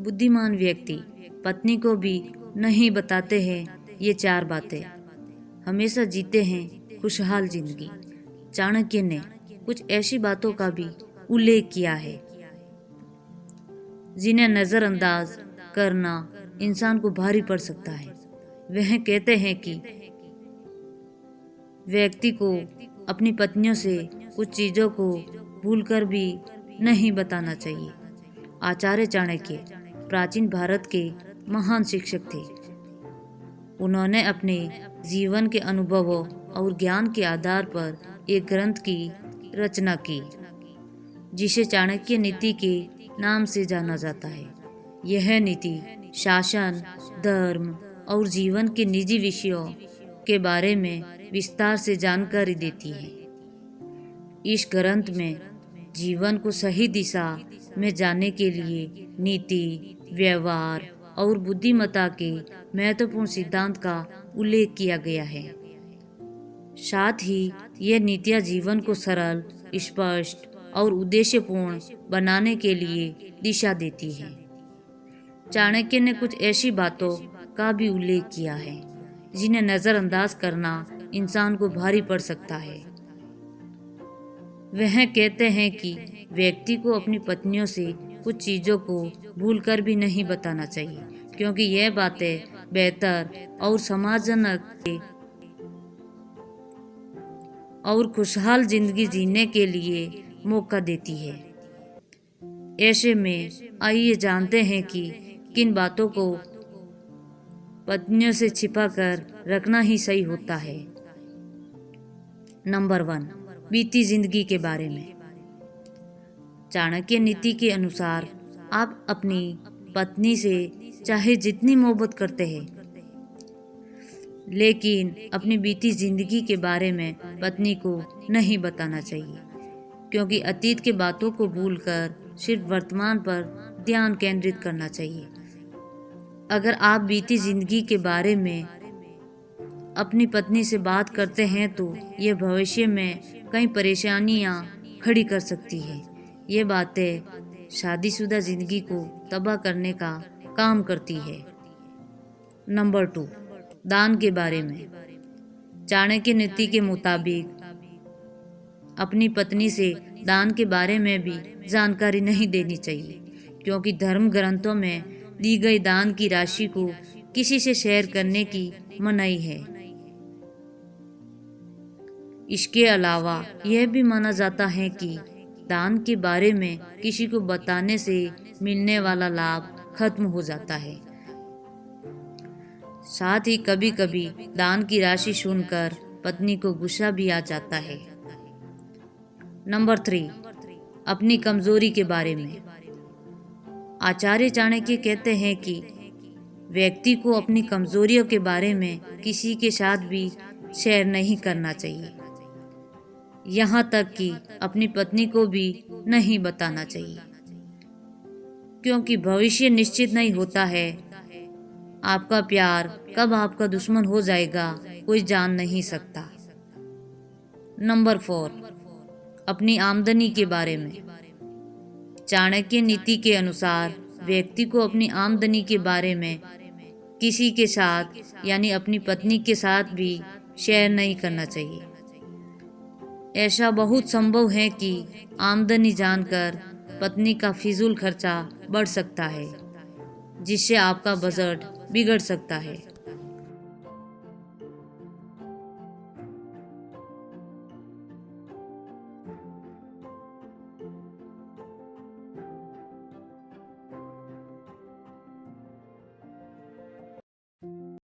बुद्धिमान व्यक्ति पत्नी को भी नहीं बताते हैं ये 4 बातें, हमेशा जीते हैं खुशहाल जिंदगी। चाणक्य ने कुछ ऐसी बातों का भी उल्लेख किया है जिन्हें नज़रअंदाज करना इंसान को भारी पड़ सकता है। वह कहते हैं कि व्यक्ति को अपनी पत्नियों से कुछ चीज़ों को भूलकर भी नहीं बताना चाहिए। आचार्य चाणक्य प्राचीन भारत के महान शिक्षक थे। उन्होंने अपने जीवन के अनुभवों और ज्ञान के आधार पर एक ग्रंथ की रचना की जिसे चाणक्य नीति के नाम से जाना जाता है। यह नीति शासन, धर्म और जीवन के निजी विषयों के बारे में विस्तार से जानकारी देती है। इस ग्रंथ में जीवन को सही दिशा में जाने के लिए नीति, व्यवहार और बुद्धिमत्ता के महत्वपूर्ण सिद्धांत का उल्लेख किया गया है। साथ ही यह नीतियाँ जीवन को सरल, स्पष्ट और उद्देश्यपूर्ण बनाने के लिए दिशा देती है। चाणक्य ने कुछ ऐसी बातों का भी उल्लेख किया है जिन्हें नज़रअंदाज करना इंसान को भारी पड़ सकता है। वह कहते हैं कि व्यक्ति को अपनी पत्नियों से कुछ चीज़ों को भूलकर भी नहीं बताना चाहिए, क्योंकि यह बातें बेहतर और सम्मानजनक और खुशहाल जिंदगी जीने के लिए मौका देती है। ऐसे में आइए जानते हैं कि किन बातों को पत्नियों से छिपा कर रखना ही सही होता है। नंबर 1, बीती जिंदगी के बारे में। चाणक्य नीति के अनुसार आप अपनी पत्नी से चाहे जितनी मोहब्बत करते हैं, लेकिन अपनी बीती जिंदगी के बारे में पत्नी को नहीं बताना चाहिए, क्योंकि अतीत के बातों को भूलकर सिर्फ वर्तमान पर ध्यान केंद्रित करना चाहिए। अगर आप बीती जिंदगी के बारे में अपनी पत्नी से बात करते हैं तो यह भविष्य में कई परेशानियां खड़ी कर सकती है। ये बातें शादीशुदा जिंदगी को तबाह करने का काम करती है। नंबर 2, दान के बारे में। चाणक्य नीति के मुताबिक अपनी पत्नी से दान के बारे में भी जानकारी नहीं देनी चाहिए, क्योंकि धर्म ग्रंथों में दी गई दान की राशि को किसी से शेयर करने की मनाही है। इसके अलावा यह भी माना जाता है कि दान के बारे में किसी को बताने से मिलने वाला लाभ खत्म हो जाता है। साथ ही कभी कभी दान की राशि सुनकर पत्नी को गुस्सा भी आ जाता है। नंबर 3, अपनी कमजोरी के बारे में। आचार्य चाणक्य कहते हैं कि व्यक्ति को अपनी कमजोरियों के बारे में किसी के साथ भी शेयर नहीं करना चाहिए, यहाँ तक कि अपनी पत्नी को भी नहीं बताना चाहिए, क्योंकि भविष्य निश्चित नहीं होता है। आपका प्यार कब आपका दुश्मन हो जाएगा कोई जान नहीं सकता। नंबर 4, अपनी आमदनी के बारे में। चाणक्य नीति के अनुसार व्यक्ति को अपनी आमदनी के बारे में किसी के साथ यानी अपनी पत्नी के साथ भी शेयर नहीं करना चाहिए। ऐसा बहुत संभव है कि आमदनी जानकर पत्नी का फिजूल खर्चा बढ़ सकता है, जिससे आपका बजट बिगड़ सकता है।